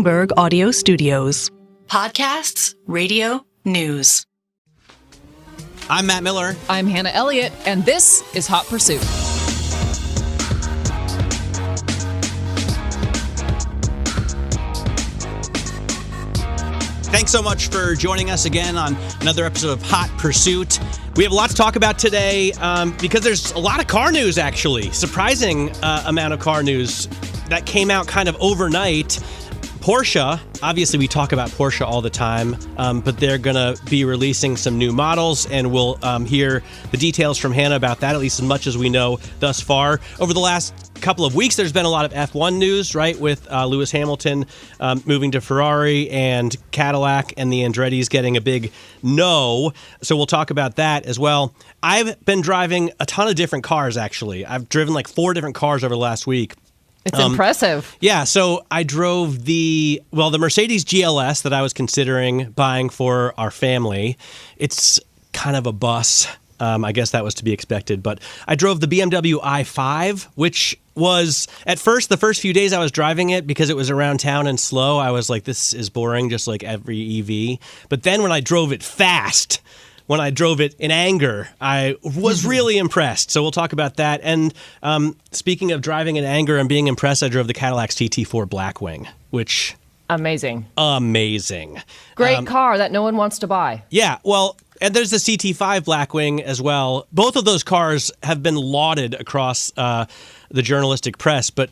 Bloomberg Audio Studios. Podcasts, radio, news. I'm Matt Miller. I'm Hannah Elliott, and this is Hot Pursuit. Thanks so much for joining us again on another episode of Hot Pursuit. We have a lot to talk about today because there's a lot of car news, actually. Surprising amount of car news that came out kind of overnight. Porsche, obviously we talk about Porsche all the time, but they're going to be releasing some new models, and we'll hear the details from Hannah about that, at least as much as we know thus far. Over the last couple of weeks, there's been a lot of F1 news, right, with Lewis Hamilton moving to Ferrari and Cadillac, and the Andretti's getting a big no. So we'll talk about that as well. I've been driving a ton of different cars, actually. I've driven like 4 different cars over the last week. It's impressive. Yeah, so I drove the Mercedes GLS that I was considering buying for our family. It's kind of a bus. I guess that was to be expected. But I drove the BMW i5, which was, at first, the first few days I was driving it, because it was around town and slow, I was like, this is boring, just like every EV. But then when I drove it fast, when I drove it in anger, I was really impressed. So we'll talk about that. And speaking of driving in anger and being impressed, I drove the Cadillac CT4 Blackwing, which... Amazing. Great car that no one wants to buy. Yeah, well, and there's the CT5 Blackwing as well. Both of those cars have been lauded across the journalistic press, but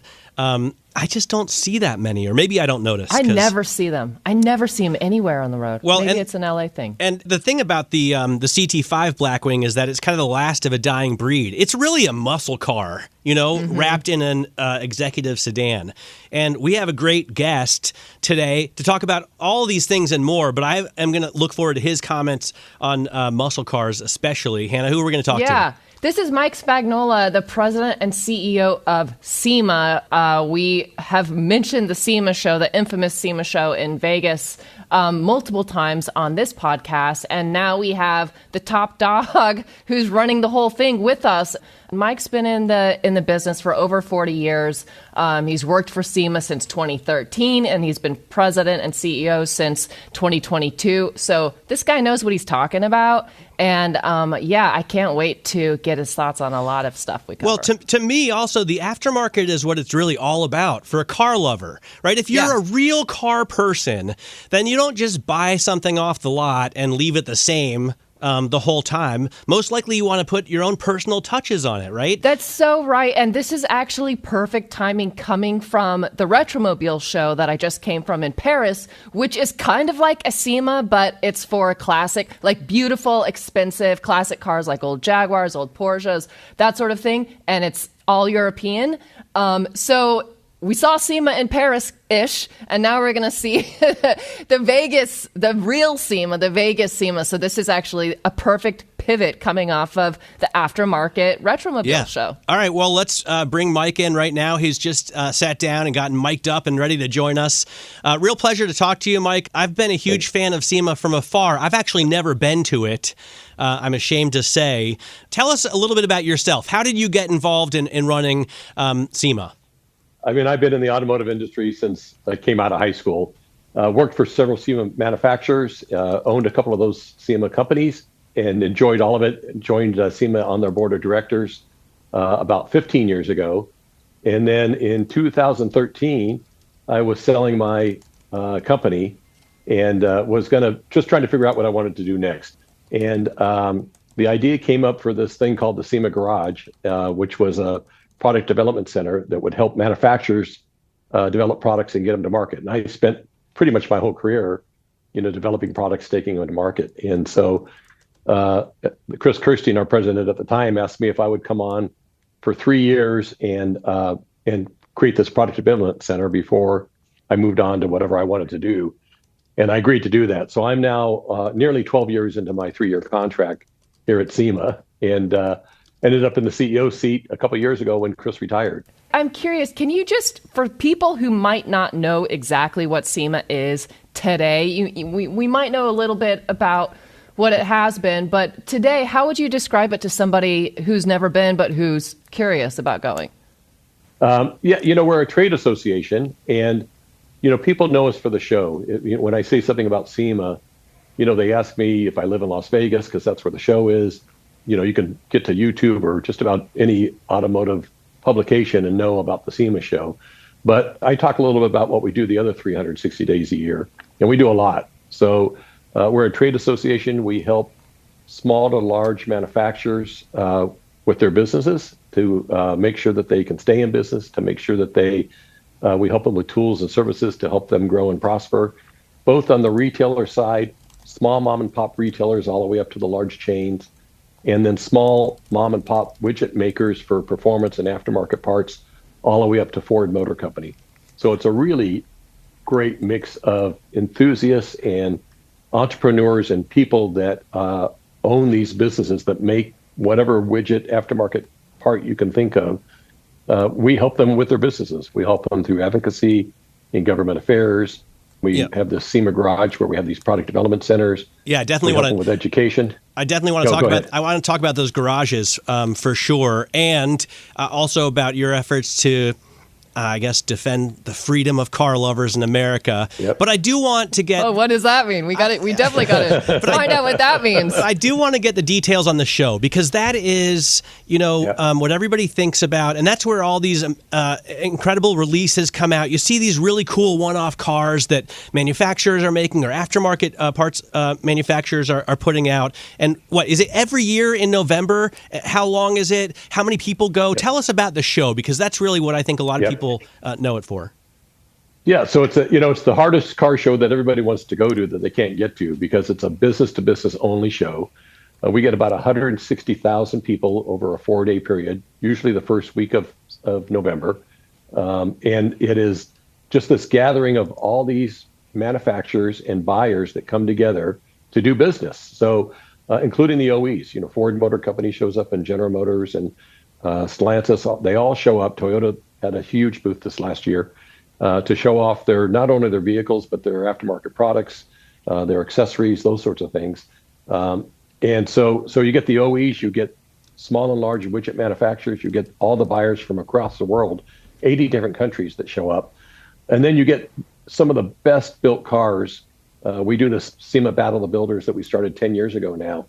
I just don't see that many, or maybe I don't notice. I never see them. I never see them anywhere on the road. Well, maybe it's an LA thing. And the thing about the CT5 Blackwing is that it's kind of the last of a dying breed. It's really a muscle car, wrapped in an executive sedan. And we have a great guest today to talk about all these things and more, but I am going to look forward to his comments on muscle cars especially. Hannah, who are we going to talk to? This is Mike Spagnola, the president and CEO of SEMA. We have mentioned the SEMA show, the infamous SEMA show in Vegas, multiple times on this podcast. And now we have the top dog who's running the whole thing with us. Mike's been in the business for over 40 years. He's worked for SEMA since 2013, and he's been president and CEO since 2022. So this guy knows what he's talking about. And I can't wait to get his thoughts on a lot of stuff we cover. Well, to me, also, the aftermarket is what it's really all about for a car lover, right? If you're a real car person, then you don't just buy something off the lot and leave it the same the whole time. Most likely you want to put your own personal touches on it, right? That's so right. And this is actually perfect timing coming from the Retromobile show that I just came from in Paris, which is kind of like a SEMA, but it's for a classic, like beautiful, expensive classic cars like old Jaguars, old Porsches, that sort of thing. And it's all European. So we saw SEMA in Paris-ish, and now we're going to see the real SEMA, the Vegas SEMA. So this is actually a perfect pivot coming off of the aftermarket Retromobile show. All right, well, let's bring Mike in right now. He's just sat down and gotten mic'd up and ready to join us. Real pleasure to talk to you, Mike. I've been a huge fan of SEMA from afar. I've actually never been to it. I'm ashamed to say. Tell us a little bit about yourself. How did you get involved in running SEMA? I mean, I've been in the automotive industry since I came out of high school. Worked for several SEMA manufacturers, owned a couple of those SEMA companies, and enjoyed all of it. Joined SEMA on their board of directors about 15 years ago. And then in 2013, I was selling my company and was just trying to figure out what I wanted to do next. And the idea came up for this thing called the SEMA Garage, which was a product development center that would help manufacturers develop products and get them to market. And I spent pretty much my whole career, developing products, taking them to market. And so Chris Kirstein, our president at the time, asked me if I would come on for 3 years and create this product development center before I moved on to whatever I wanted to do. And I agreed to do that. So I'm now nearly 12 years into my 3-year contract here at SEMA, and ended up in the CEO seat a couple of years ago when Chris retired. I'm curious, can you just, for people who might not know exactly what SEMA is today, we might know a little bit about what it has been, but today, how would you describe it to somebody who's never been but who's curious about going? We're a trade association, and people know us for the show. When I say something about SEMA, they ask me if I live in Las Vegas because that's where the show is. You can get to YouTube or just about any automotive publication and know about the SEMA show. But I talk a little bit about what we do the other 360 days a year, and we do a lot. So we're a trade association. We help small to large manufacturers with their businesses to make sure that they can stay in business, to make sure that we help them with tools and services to help them grow and prosper, both on the retailer side, small mom and pop retailers all the way up to the large chains, and then small mom and pop widget makers for performance and aftermarket parts all the way up to Ford Motor Company. So it's a really great mix of enthusiasts and entrepreneurs and people that own these businesses that make whatever widget aftermarket part you can think of. We help them with their businesses. We help them through advocacy in government affairs. We have the SEMA Garage where we have these product development centers. Yeah, I definitely want to with education. I definitely want to talk about. I want to talk about those garages for sure, and also about your efforts to, I guess, defend the freedom of car lovers in America. Yep. But I do want to get. Oh, what does that mean? We definitely got to find out what that means. I do want to get the details on the show because that is, what everybody thinks about, and that's where all these incredible releases come out. You see these really cool one-off cars that manufacturers are making, or aftermarket parts manufacturers are putting out. And what is it every year in November? How long is it? How many people go? Tell us about the show because that's really what I think a lot of people know it for. Yeah, so it's the hardest car show that everybody wants to go to that they can't get to because it's a business to business only show. We get about 160,000 people over a 4-day period, usually the first week of November. And it is just this gathering of all these manufacturers and buyers that come together to do business. So including the OEs, Ford Motor Company shows up and General Motors and Stellantis, they all show up. Toyota had a huge booth this last year to show off not only their vehicles, but their aftermarket products, their accessories, those sorts of things. And so you get the OEs, you get small and large widget manufacturers, you get all the buyers from across the world, 80 different countries that show up. And then you get some of the best built cars. We do this SEMA Battle of the Builders that we started 10 years ago now.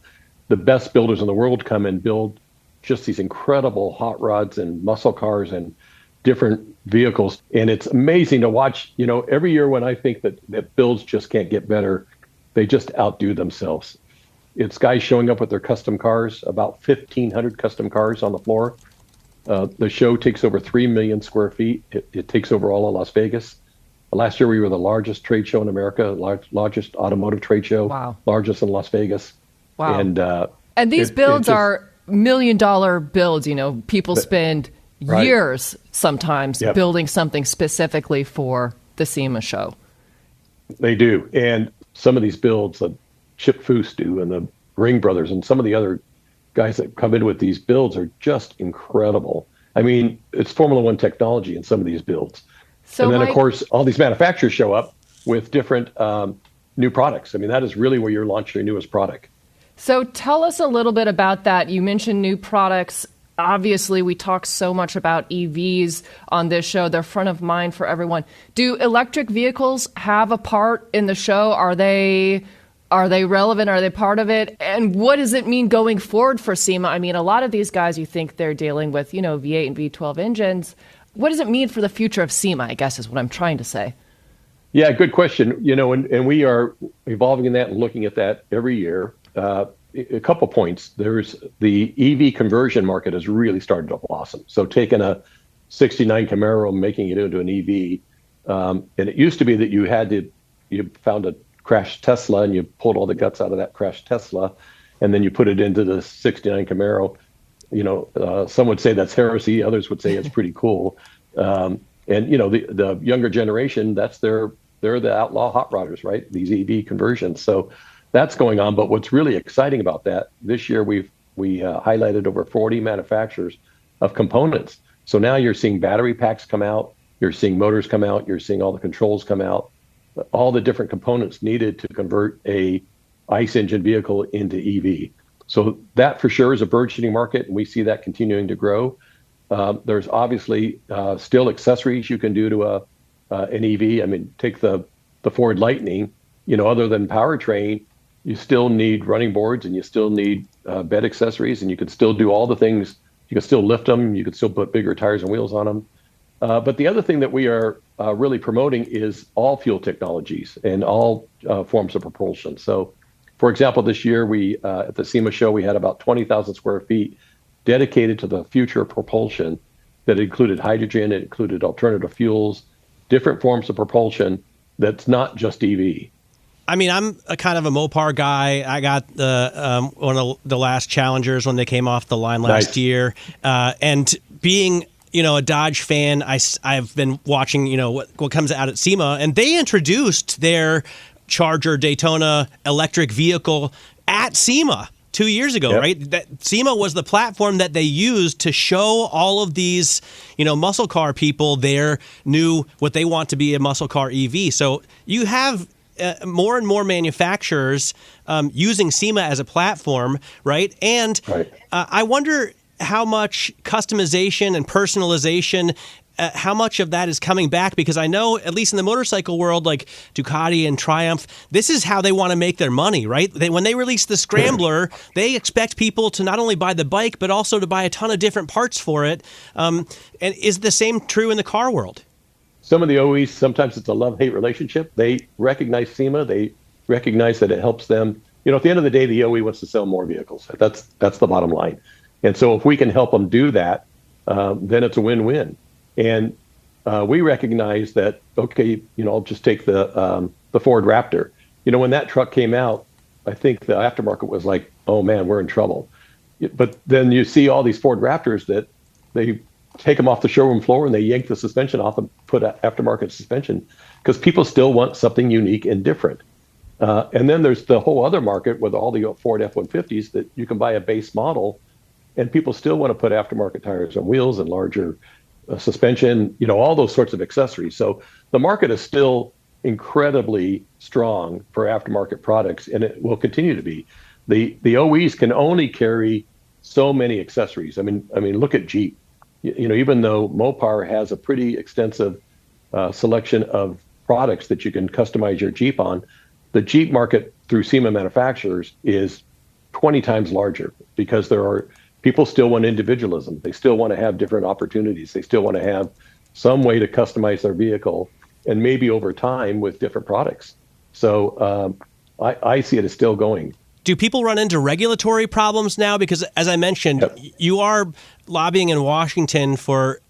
The best builders in the world come and build just these incredible hot rods and muscle cars and different vehicles. And it's amazing to watch, every year when I think that builds just can't get better, they just outdo themselves. It's guys showing up with their custom cars, about 1,500 custom cars on the floor. The show takes over 3 million square feet. It takes over all of Las Vegas. Last year, we were the largest trade show in America, largest automotive trade show, wow. Largest in Las Vegas. Wow. And these builds are $1 million builds. People spend years sometimes building something specifically for the SEMA show. They do. And some of these builds that Chip Foose do and the Ring Brothers and some of the other guys that come in with these builds are just incredible. I mean, it's Formula One technology in some of these builds. So and then, of course, all these manufacturers show up with different new products. I mean, that is really where you're launching your newest product. So tell us a little bit about that. You mentioned new products. Obviously, we talk so much about EVs on this show. They're front of mind for everyone. Do electric vehicles have a part in the show? Are they relevant? Are they part of it? And what does it mean going forward for SEMA? I mean, a lot of these guys, you think they're dealing with, V8 and V12 engines. What does it mean for the future of SEMA, I guess is what I'm trying to say. Yeah, good question. And we are evolving in that and looking at that every year. A couple points. There's the EV conversion market has really started to blossom. So taking a 69 Camaro, making it into an EV. And it used to be that you found a crashed Tesla and you pulled all the guts out of that crashed Tesla, and then you put it into the 69 Camaro. Some would say that's heresy. Others would say it's pretty cool. And the younger generation, they're the outlaw hot rodders, right? These EV conversions. So that's going on. But what's really exciting about that, this year we highlighted over 40 manufacturers of components. So now you're seeing battery packs come out, you're seeing motors come out, you're seeing all the controls come out, all the different components needed to convert a ICE engine vehicle into EV. So that for sure is a burgeoning market, and we see that continuing to grow. There's obviously still accessories you can do to an EV. I mean, take the Ford Lightning. Other than powertrain, you still need running boards and you still need bed accessories, and you can still do all the things. You can still lift them. You can still put bigger tires and wheels on them. But the other thing that we are really promoting is all fuel technologies and all forms of propulsion. So, for example, this year we at the SEMA show we had about 20,000 square feet dedicated to the future of propulsion. That included hydrogen, it included alternative fuels, different forms of propulsion. That's not just EV. I mean, I'm a kind of a Mopar guy. I got the one of the last Challengers when they came off the line last year, and being a Dodge fan, I've been watching what comes out at SEMA, and they introduced their Charger Daytona electric vehicle at SEMA 2 years ago, right? That SEMA was the platform that they used to show all of these, muscle car people their new what they want to be a muscle car EV. So you have more and more manufacturers using SEMA as a platform, right? And I wonder how much customization and personalization, how much of that is coming back, because I know, at least in the motorcycle world, like Ducati and Triumph, this is how they want to make their money, right? When they release the Scrambler, they expect people to not only buy the bike, but also to buy a ton of different parts for it. And is the same true in the car world? Some of the OEs, sometimes it's a love-hate relationship. They recognize SEMA. They recognize that it helps them. At the end of the day, the OE wants to sell more vehicles. That's the bottom line. And so if we can help them do that, then it's a win-win. And we recognize that, okay, I'll just take the Ford Raptor. When that truck came out, I think the aftermarket was like, oh man, we're in trouble. But then you see all these Ford Raptors that they take them off the showroom floor and they yank the suspension off and put aftermarket suspension because people still want something unique and different. And then there's the whole other market with all the Ford F-150s that you can buy a base model and people still want to put aftermarket tires and wheels and larger suspension, all those sorts of accessories. So the market is still incredibly strong for aftermarket products, and it will continue to be. The OEs can only carry so many accessories. I mean, look at Jeep. Even though Mopar has a pretty extensive selection of products that you can customize your Jeep on, the Jeep market through SEMA manufacturers is 20 times larger because there are people still want individualism. They still want to have different opportunities. They still want to have some way to customize their vehicle, and maybe over time with different products. So I see it as still going. Do people run into regulatory problems now? Because as I mentioned, you are lobbying in Washington for,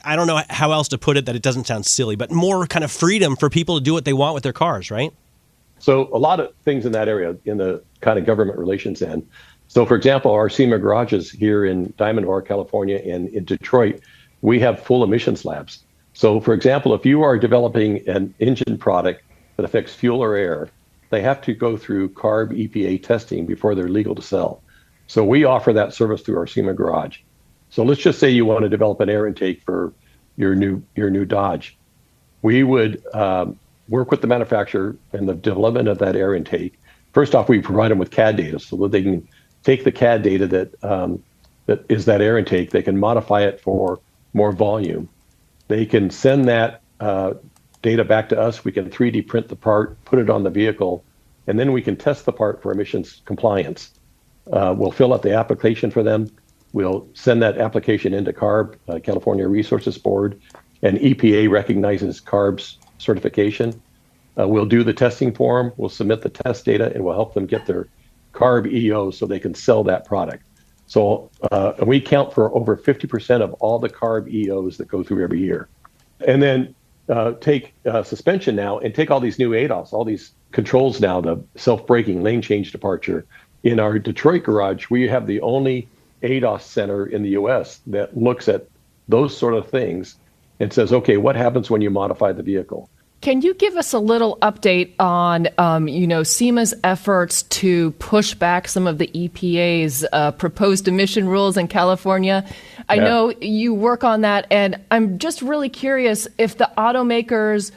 I don't know how else to put it that it doesn't sound silly, but more kind of freedom for people to do what they want with their cars, right? So a lot of things in that area, in the kind of government relations end. So, for example, our SEMA garages here in Diamond Bar, California, and in Detroit, we have full emissions labs. So, for example, if you are developing an engine product that affects fuel or air, they have to go through CARB EPA testing before they're legal to sell. So we offer that service through our SEMA garage. So let's just say you want to develop an air intake for your new Dodge. We would work with the manufacturer in the development of that air intake. First off, we provide them with CAD data so that they can take the CAD data that is that air intake. They can modify it for more volume. They can send that data back to us. We can 3D print the part, put it on the vehicle, and then we can test the part for emissions compliance. We'll fill out the application for them. We'll send that application into CARB, California Resources Board, and EPA recognizes CARB's certification. We'll do the testing for them. We'll submit the test data, and we'll help them get their CARB EO so they can sell that product. So we count for over 50% of all the CARB EOs that go through every year. And then take suspension now and take all these new ADAS, all these controls now, the self-braking, lane change departure. In our Detroit garage, we have the only ADAS center in the US that looks at those sort of things and says, okay, what happens when you modify the vehicle? Can you give us a little update on, SEMA's efforts to push back some of the EPA's proposed emission rules in California? I know you work on that, and I'm just really curious if the automakers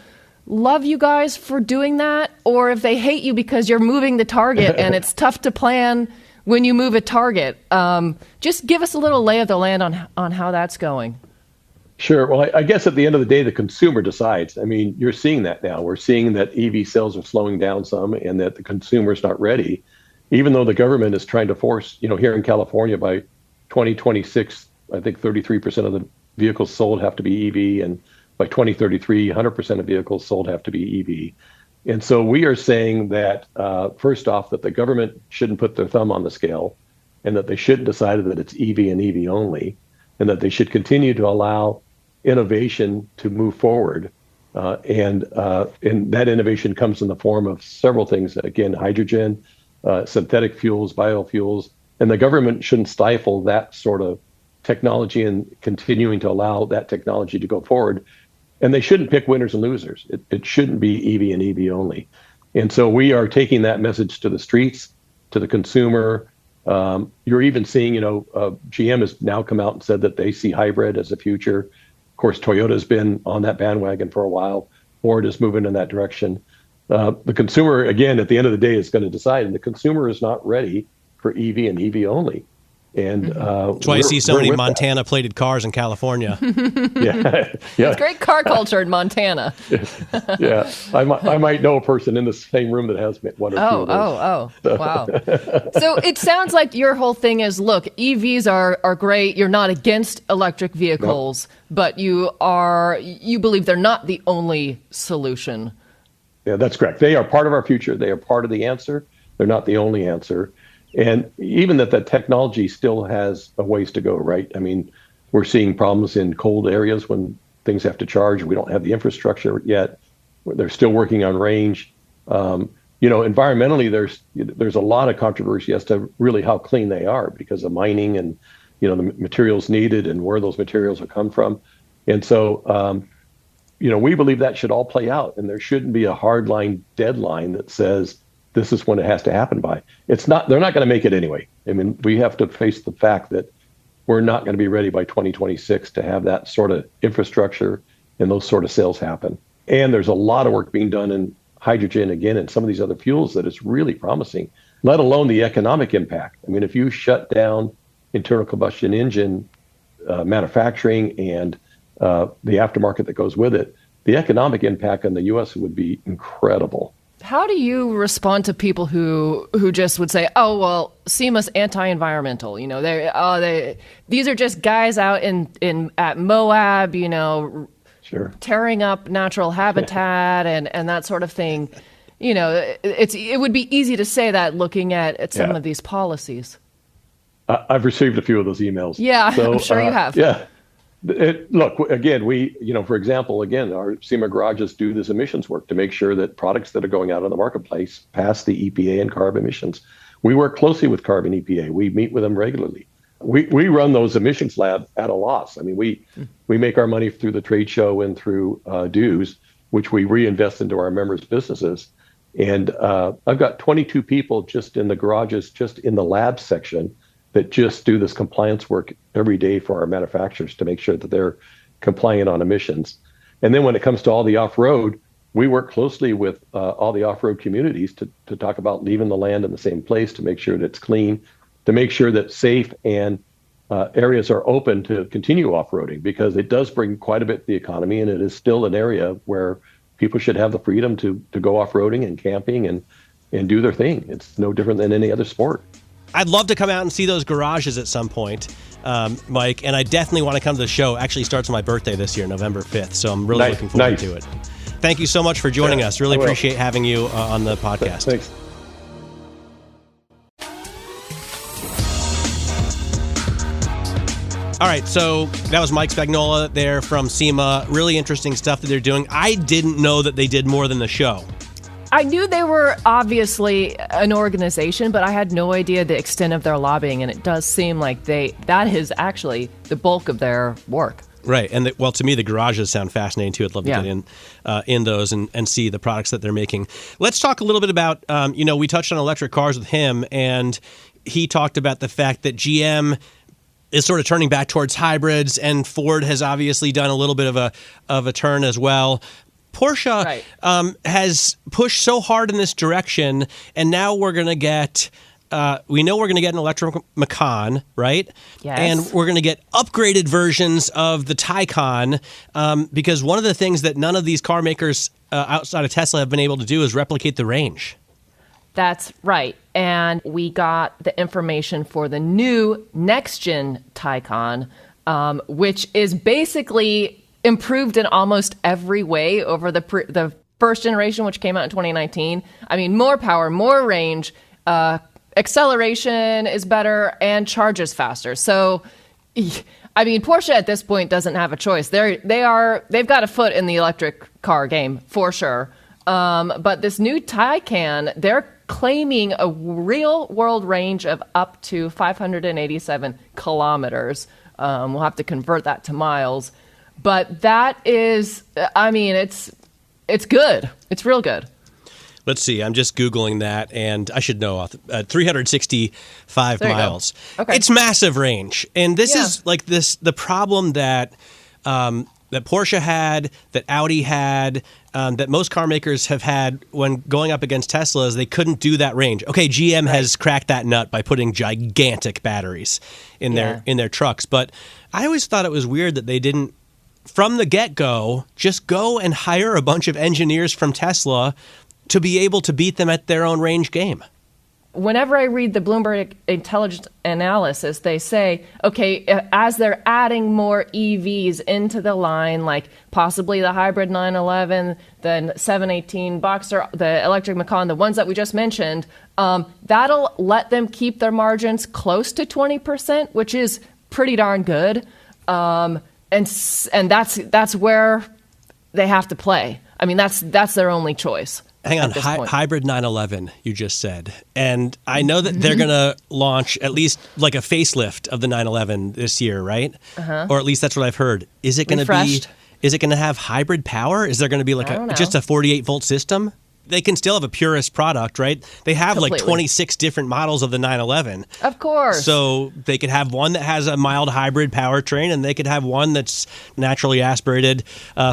love you guys for doing that, or if they hate you because you're moving the target and it's tough to plan when you move a target. Just give us a little lay of the land on how that's going. Sure. Well, I guess at the end of the day, the consumer decides. I mean, you're seeing that now. We're seeing that EV sales are slowing down some and that the consumer is not ready, even though the government is trying to force, here in California by 2026, I think 33% of the vehicles sold have to be EV. And by 2033, 100% of vehicles sold have to be EV. And so we are saying that, first off, that the government shouldn't put their thumb on the scale and that they shouldn't decide that it's EV and EV only, and that they should continue to allow innovation to move forward. And that innovation comes in the form of several things. Again, hydrogen, synthetic fuels, biofuels, and the government shouldn't stifle that sort of technology and continuing to allow that technology to go forward. And they shouldn't pick winners and losers. It shouldn't be EV and EV only. And so we are taking that message to the streets, to the consumer. You're even seeing, GM has now come out and said that they see hybrid as a future. Of course, Toyota's been on that bandwagon for a while. Ford is moving in that direction. The consumer, again, at the end of the day, is going to decide, and the consumer is not ready for EV and EV only. And that's why you see so many Montana-plated cars in California. Yeah. It's great car culture in Montana. Yeah, I might know a person in the same room that has one or two of those. Wow. So it sounds like your whole thing is, look, EVs are great. You're not against electric vehicles, but you believe they're not the only solution. Yeah, that's correct. They are part of our future. They are part of the answer. They're not the only answer. And even that the technology still has a ways to go, right? I mean, we're seeing problems in cold areas when things have to charge. We don't have the infrastructure yet. They're still working on range. Environmentally, there's a lot of controversy as to really how clean they are because of mining and, the materials needed and where those materials will come from. And so, we believe that should all play out, and there shouldn't be a hardline deadline that says this is when it has to happen by. They're not going to make it anyway. I mean, we have to face the fact that we're not going to be ready by 2026 to have that sort of infrastructure and those sort of sales happen. And there's a lot of work being done in hydrogen, again, and some of these other fuels that is really promising, let alone the economic impact. I mean, if you shut down internal combustion engine manufacturing and the aftermarket that goes with it, the economic impact on the U.S. would be incredible. How do you respond to people who just would say, "Oh, well, SEMA's anti-environmental"? These are just guys out at Moab, Sure, tearing up natural habitat and that sort of thing. It would be easy to say that looking at some of these policies. I've received a few of those emails. Yeah, so, I'm sure you have. Yeah. Look, again, for example, our SEMA garages do this emissions work to make sure that products that are going out on the marketplace pass the EPA and CARB emissions. We work closely with CARB and EPA. We meet with them regularly. We run those emissions labs at a loss. I mean, we make our money through the trade show and through dues, which we reinvest into our members' businesses. And I've got 22 people just in the garages, just in the lab section, that just do this compliance work every day for our manufacturers to make sure that they're compliant on emissions. And then when it comes to all the off-road, we work closely with all the off-road communities to talk about leaving the land in the same place, to make sure that it's clean, to make sure that safe and areas are open to continue off-roading, because it does bring quite a bit to the economy, and it is still an area where people should have the freedom to go off-roading and camping and do their thing. It's no different than any other sport. I'd love to come out and see those garages at some point, Mike, and I definitely want to come to the show. Actually starts on my birthday this year, November 5th, so I'm really looking forward to it. Thank you so much for joining us. Really appreciate having you on the podcast. Thanks. All right, so that was Mike Spagnola there from SEMA. Really interesting stuff that they're doing. I didn't know that they did more than the show. I knew they were obviously an organization, but I had no idea the extent of their lobbying, and it does seem like that is actually the bulk of their work. Right, and to me, the garages sound fascinating too. I'd love to get in those and see the products that they're making. Let's talk a little bit about, we touched on electric cars with him, and he talked about the fact that GM is sort of turning back towards hybrids, and Ford has obviously done a little bit of a turn as well. Porsche has pushed so hard in this direction, and now we're going to get we know we're going to get an electric Macan, right? Yes. And we're going to get upgraded versions of the Taycan because one of the things that none of these car makers outside of Tesla have been able to do is replicate the range. That's right. And we got the information for the new next-gen Taycan, which is basically improved in almost every way over the first generation, which came out in 2019. I mean, more power, more range, acceleration is better, and charges faster. So, I mean, Porsche at this point doesn't have a choice. They've got a foot in the electric car game for sure. But this new Taycan, they're claiming a real world range of up to 587 kilometers. We'll have to convert that to miles. But that is, I mean, it's good. It's real good. Let's see. I'm just Googling that, and I should know 365 miles. Okay. It's massive range. And this is like the problem that that Porsche had, that Audi had, that most car makers have had when going up against Tesla is they couldn't do that range. Okay, GM has cracked that nut by putting gigantic batteries in their trucks. But I always thought it was weird that they didn't, from the get-go, just go and hire a bunch of engineers from Tesla to be able to beat them at their own range game. Whenever I read the Bloomberg intelligence analysis, they say, okay, as they're adding more EVs into the line, like possibly the hybrid 911, the 718 Boxster, the electric Macan, the ones that we just mentioned, that'll let them keep their margins close to 20%, which is pretty darn good. And that's where they have to play. I mean, that's their only choice. Hang on, hybrid 911, you just said. And I know that they're going to launch at least like a facelift of the 911 this year, right? Or at least that's what I've heard. Is it going to have hybrid power? Is there going to be like just a 48-volt system? They can still have a purist product, right? They have like 26 different models of the 911. Of course. So they could have one that has a mild hybrid powertrain, and they could have one that's naturally aspirated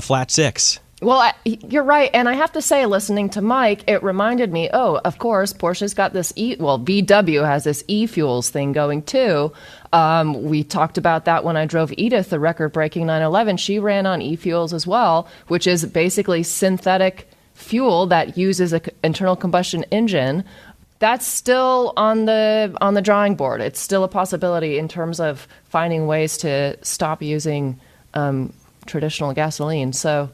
flat six. Well, you're right. And I have to say, listening to Mike, it reminded me, of course, Porsche's got this VW has this e-fuels thing going too. We talked about that when I drove Edith, the record-breaking 911. She ran on e-fuels as well, which is basically synthetic fuel that uses an internal combustion engine. That's still on the drawing board. It's still a possibility in terms of finding ways to stop using traditional gasoline. So.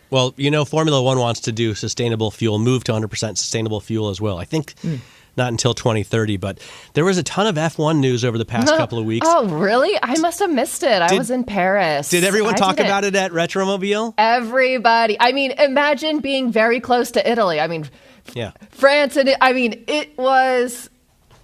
Well, you know, Formula One wants to do sustainable fuel, move to 100% sustainable fuel as well. I think not until 2030, but there was a ton of F1 news over the past couple of weeks. Oh, really? I must have missed it. I was in Paris. Did everyone talk about it at Retromobile? Everybody. I mean, imagine being very close to Italy. I mean, France, and it was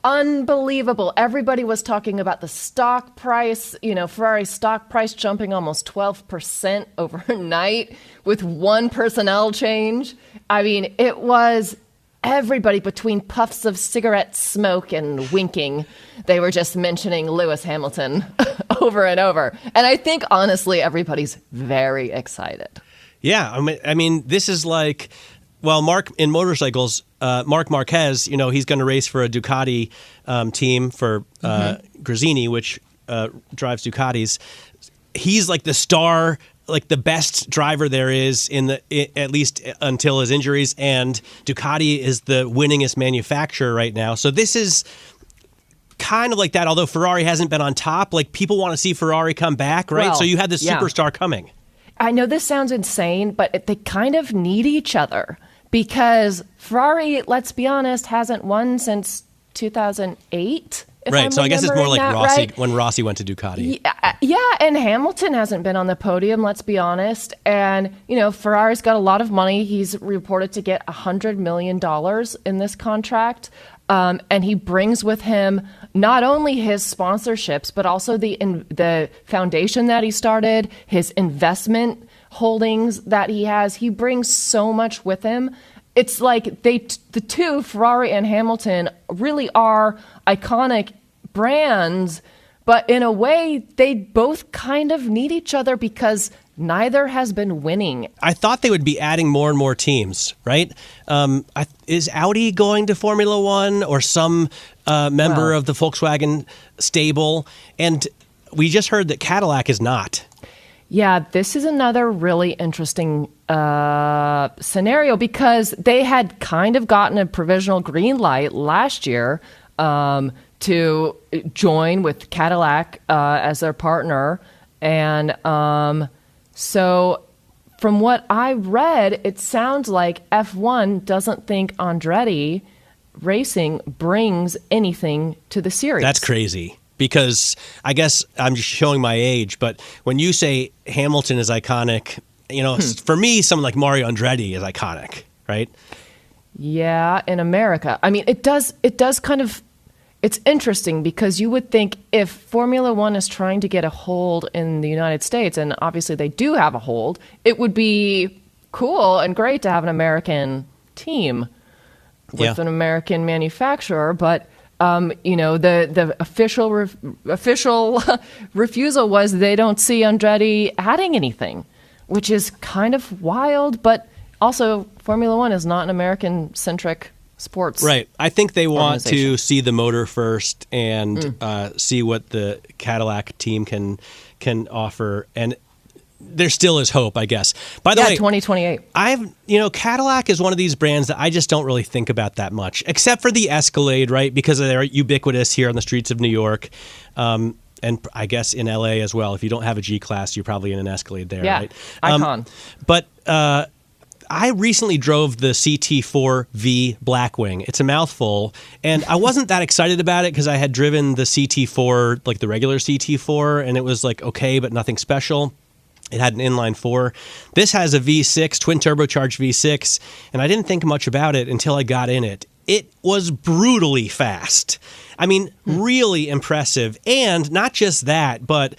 unbelievable. Everybody was talking about the stock price, Ferrari's stock price jumping almost 12% overnight with one personnel change. I mean, it was everybody between puffs of cigarette smoke and winking. They were just mentioning Lewis Hamilton over and over. And I think, honestly, everybody's very excited. Yeah. I mean, this is like, well, Mark in motorcycles, Mark Marquez, he's going to race for a Ducati team for Gresini, which drives Ducatis. He's like the star, like the best driver there is at least until his injuries. And Ducati is the winningest manufacturer right now. So this is kind of like that. Although Ferrari hasn't been on top, like people want to see Ferrari come back, right? Well, so you had this superstar coming. I know this sounds insane, but they kind of need each other. Because Ferrari, let's be honest, hasn't won since 2008. Right, so I guess it's more like Rossi, when Rossi went to Ducati. Yeah, and Hamilton hasn't been on the podium, let's be honest. And, Ferrari's got a lot of money. He's reported to get $100 million in this contract. And he brings with him not only his sponsorships, but also the foundation that he started, his investment holdings that he has. He brings so much with him. It's like the two, Ferrari and Hamilton, really are iconic brands, But in a way, they both kind of need each other because neither has been winning. I thought they would be adding more and more teams, right? Is Audi going to Formula One or some member of the Volkswagen stable? And we just heard that Cadillac is not. Yeah, this is another really interesting scenario because they had kind of gotten a provisional green light last year to join with Cadillac as their partner. And so from what I read, it sounds like F1 doesn't think Andretti Racing brings anything to the series. That's crazy. Because I guess I'm just showing my age, but when you say Hamilton is iconic, for me, someone like Mario Andretti is iconic, right? Yeah, in America. I mean, it does kind of, it's interesting because you would think if Formula One is trying to get a hold in the United States, and obviously they do have a hold, it would be cool and great to have an American team with an American manufacturer, but the official refusal was they don't see Andretti adding anything, which is kind of wild. But also, Formula One is not an American-centric sports. Right. I think they want to see the motor first and see what the Cadillac team can offer. And there still is hope, I guess. By the way, 2028. Cadillac is one of these brands that I just don't really think about that much, except for the Escalade, right? Because they're ubiquitous here on the streets of New York, and I guess in LA as well. If you don't have a G-Class, you're probably in an Escalade there, right? Icon. But I recently drove the CT4V Blackwing. It's a mouthful, and I wasn't that excited about it because I had driven the CT4, like the regular CT4, and it was like okay, but nothing special. It had an inline 4. This has a V6, twin turbocharged V6, and I didn't think much about it until I got in it. It was brutally fast. I mean, really impressive. And not just that, but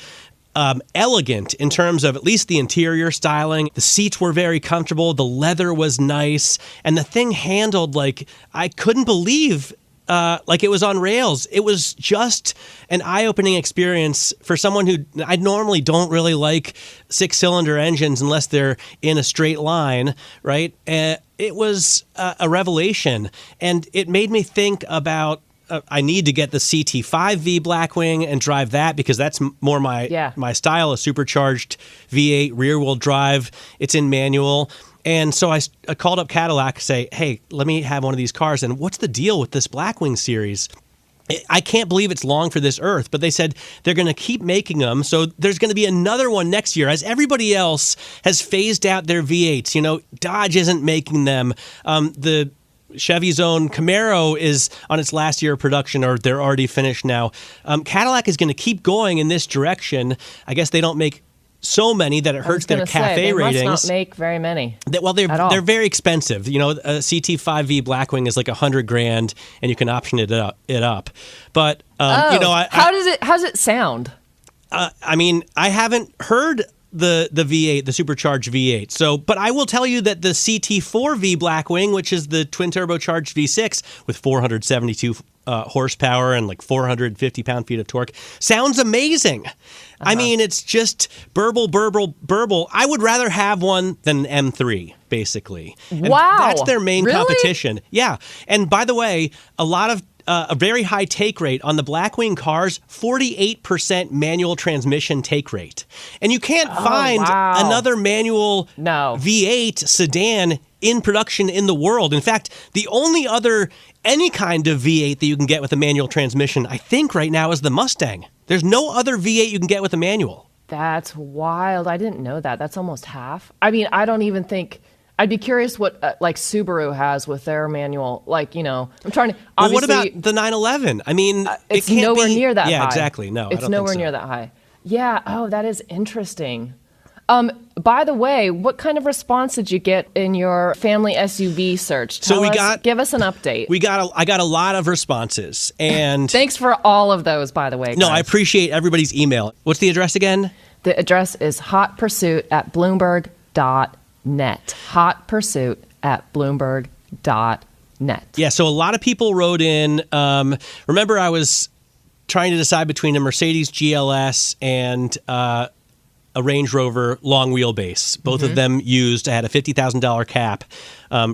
elegant in terms of at least the interior styling. The seats were very comfortable. The leather was nice. And the thing handled like I couldn't believe like it was on rails. It was just an eye-opening experience for someone who I normally don't really like six-cylinder engines unless they're in a straight line, right? It was a revelation, and it made me think about I need to get the CT5V Blackwing and drive that because that's more my style, a supercharged V8 rear-wheel drive. It's in manual. And so I called up Cadillac to say, hey, let me have one of these cars. And what's the deal with this Blackwing series? I can't believe it's long for this earth, but they said they're going to keep making them. So there's going to be another one next year as everybody else has phased out their V8s. Dodge isn't making them. The Chevy's own Camaro is on its last year of production, or they're already finished now. Cadillac is going to keep going in this direction. I guess they don't make so many that it hurts their cafe ratings. They must not make very many. They're very expensive. A CT5V Blackwing is like $100,000, and you can option it up. But how does it sound? I mean, I haven't heard the V8, the supercharged V8. So, but I will tell you that the CT4V Blackwing, which is the twin turbocharged V6 with 472 horsepower and like 450 pound-feet of torque, sounds amazing. I mean, it's just burble. I would rather have one than an M3, basically. And wow. That's their main Really? competition. Yeah. And by the way, a very high take rate on the Blackwing cars, 48% manual transmission take rate. And you can't find another manual V8 sedan in production in the world. In fact, the only other any kind of V8 that you can get with a manual transmission, I think right now, is the Mustang. There's no other V8 you can get with a manual. That's wild. I didn't know that. That's almost half. I mean, I don't even think... I'd be curious what like Subaru has with their manual. Like, I'm trying to... Well, what about the 911? I mean, it's nowhere near that high. Yeah, exactly. No, it's nowhere near that high. Yeah. Oh, that is interesting. By the way, what kind of response did you get in your family SUV search? Give us an update. I got a lot of responses, and thanks for all of those, by the way. No, guys. I appreciate everybody's email. What's the address again? The address is hotpursuit@bloomberg.net. hotpursuit@bloomberg.net. Yeah, so a lot of people wrote in. Remember, I was trying to decide between a Mercedes GLS and a Range Rover long wheelbase. Both of them used. I had a $50,000 cap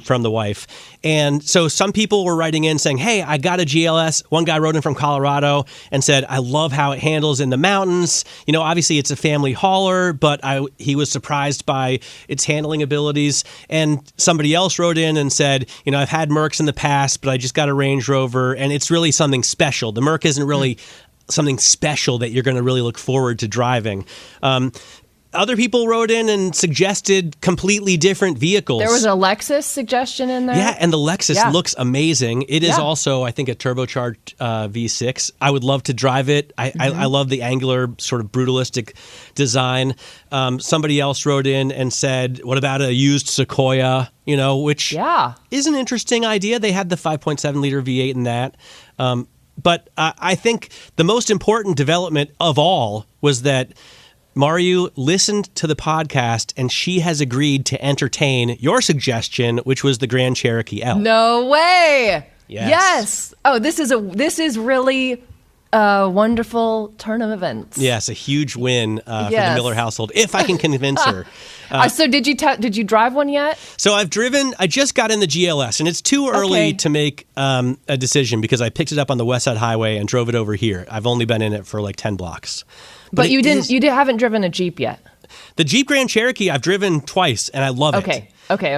from the wife. And so some people were writing in saying, hey, I got a GLS. One guy wrote in from Colorado and said, I love how it handles in the mountains. You know, obviously it's a family hauler, but he was surprised by its handling abilities. And somebody else wrote in and said, you know, I've had Mercs in the past, but I just got a Range Rover, and it's really something special. The Merc isn't really something special that you're going to really look forward to driving. Other people wrote in and suggested completely different vehicles. There was a Lexus suggestion in there. Yeah, and the Lexus looks amazing. It is also, I think, a turbocharged V6. I would love to drive it. I love the angular, sort of brutalistic design. Somebody else wrote in and said, what about a used Sequoia? You know, which is an interesting idea. They had the 5.7-liter V8 in that. But I think the most important development of all was that Mario listened to the podcast and she has agreed to entertain your suggestion, which was the Grand Cherokee L. No way! Yes. Oh, this is really a wonderful turn of events. Yes, a huge win for the Miller household, if I can convince her. So did you drive one yet? So I just got in the GLS, and it's too early to make a decision because I picked it up on the West Side Highway and drove it over here. I've only been in it for like 10 blocks. But you haven't driven a Jeep yet. The Jeep Grand Cherokee I've driven twice, and I love it. Okay.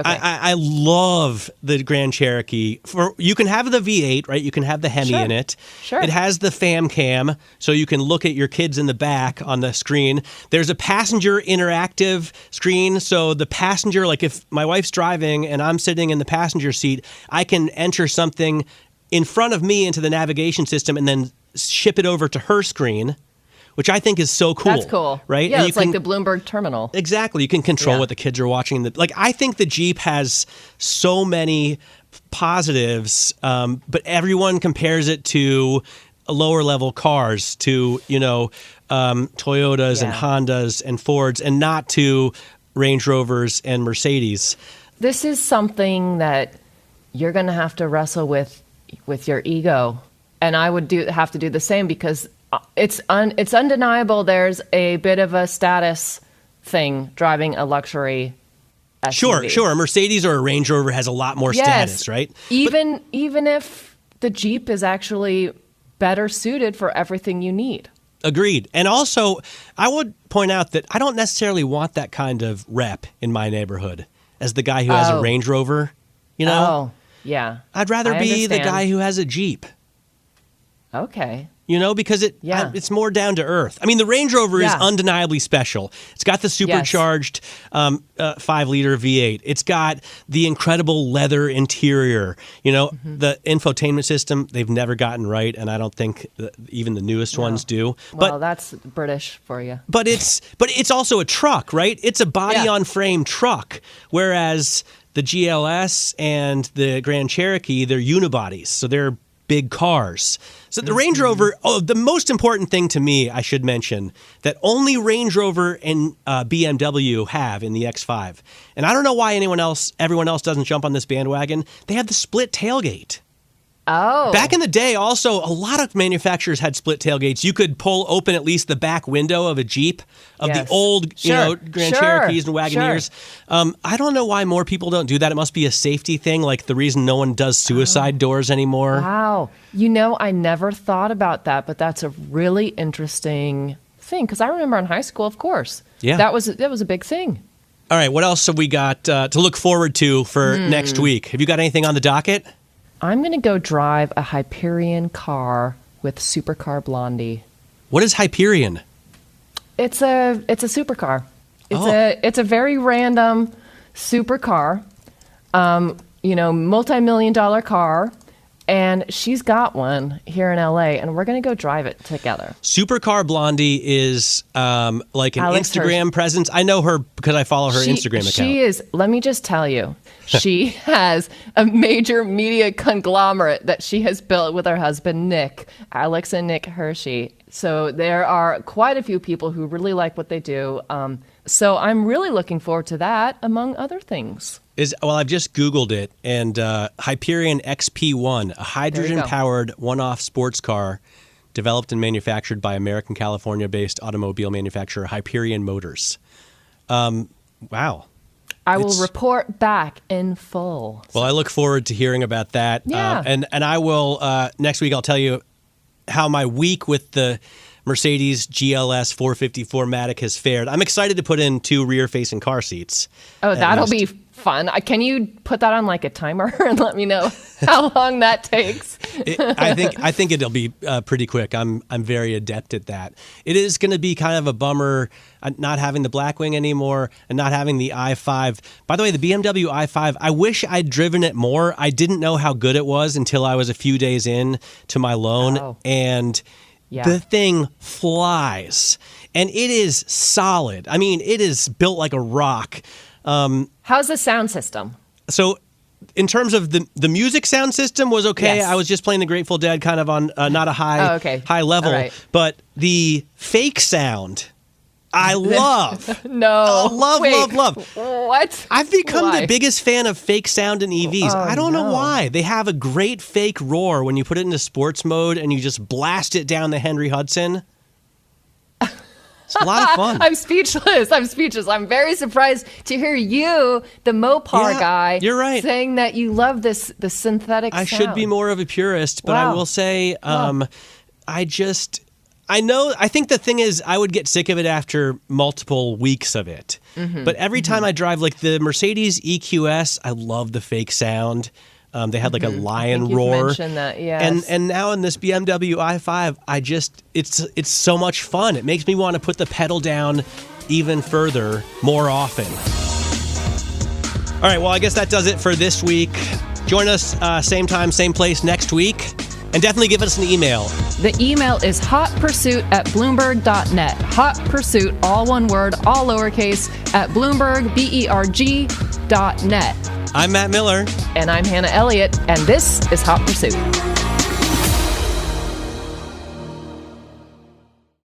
I love the Grand Cherokee. You can have the V8, right? You can have the Hemi in it. Sure. It has the fam cam, so you can look at your kids in the back on the screen. There's a passenger interactive screen, so the passenger, like if my wife's driving and I'm sitting in the passenger seat, I can enter something in front of me into the navigation system and then ship it over to her screen, which I think is so cool. That's cool. Right? Yeah, it's like the Bloomberg terminal. Exactly. You can control what the kids are watching. I think the Jeep has so many positives, but everyone compares it to lower level cars, to, Toyotas and Hondas and Fords, and not to Range Rovers and Mercedes. This is something that you're going to have to wrestle with your ego. And I would have to do the same because it's undeniable there's a bit of a status thing driving a luxury SUV. Sure. A Mercedes or a Range Rover has a lot more status, right? Even if the Jeep is actually better suited for everything you need. Agreed. And also, I would point out that I don't necessarily want that kind of rep in my neighborhood as the guy who has a Range Rover, Oh, yeah. I'd rather be the guy who has a Jeep. Okay. Because it's more down to earth. I mean, the Range Rover is undeniably special. It's got the supercharged 5-liter V8. It's got the incredible leather interior. The infotainment system, they've never gotten right, and I don't think even the newest ones do. Well, that's British for you. But it's also a truck, right? It's a body-on-frame truck, whereas the GLS and the Grand Cherokee, they're unibodies, so they're big cars. So the Range Rover, the most important thing to me, I should mention, that only Range Rover and BMW have in the X5. And I don't know why everyone else doesn't jump on this bandwagon. They have the split tailgate. Oh. Back in the day, also, a lot of manufacturers had split tailgates. You could pull open at least the back window of a Jeep, of the old Grand Cherokees and Wagoneers. I don't know why more people don't do that. It must be a safety thing, like the reason no one does suicide doors anymore. Wow. I never thought about that, but that's a really interesting thing, because I remember in high school, of course. Yeah. That was a big thing. All right, what else have we got to look forward to for next week? Have you got anything on the docket? I'm going to go drive a Hyperion car with Supercar Blondie. What is Hyperion? It's a supercar. It's a very random supercar, multi-million-dollar car, and she's got one here in LA, and we're going to go drive it together. Supercar Blondie is like an Alex Instagram presence. I know her because I follow her Instagram account. She is, let me just tell you, she has a major media conglomerate that she has built with her husband, Nick, Alex and Nick Hershey. So there are quite a few people who really like what they do. So I'm really looking forward to that, among other things. I've just Googled it, and Hyperion XP1, a hydrogen-powered one-off sports car developed and manufactured by American California-based automobile manufacturer Hyperion Motors. Wow. I will report back in full. Well, I look forward to hearing about that. Yeah. And I will, next week, I'll tell you how my week with the Mercedes GLS 454 Matic has fared. I'm excited to put in 2 rear-facing car seats. Oh, that'll be fun. Can you put that on like a timer and let me know how long that takes? I think it'll be pretty quick. I'm very adept at that. It is going to be kind of a bummer not having the Blackwing anymore and not having the i5. By the way, the BMW i5, I wish I'd driven it more. I didn't know how good it was until I was a few days in to my loan, and the thing flies. And it is solid. I mean, it is built like a rock. How's the sound system? So in terms of the music sound system was okay. Yes. I was just playing the Grateful Dead kind of on not a high level. Right. But the fake sound, I love. No. Love. What? I've become the biggest fan of fake sound in EVs. I don't know why. They have a great fake roar when you put it into sports mode and you just blast it down the Henry Hudson. It's a lot of fun. I'm speechless. I'm very surprised to hear you, the Mopar guy, you're right, saying that you love the synthetic sound. I should be more of a purist, but I will say I think the thing is I would get sick of it after multiple weeks of it. Mm-hmm. But every time I drive, like the Mercedes EQS, I love the fake sound. They had like a lion roar. You mentioned that, yes. And now in this BMW i5, it's so much fun. It makes me want to put the pedal down even further, more often. All right, well, I guess that does it for this week. Join us same time, same place next week. And definitely give us an email. The email is hotpursuit@bloomberg.net. Hot Pursuit, all one word, all lowercase, at Bloomberg, BERG.net. I'm Matt Miller. And I'm Hannah Elliott, and this is Hot Pursuit.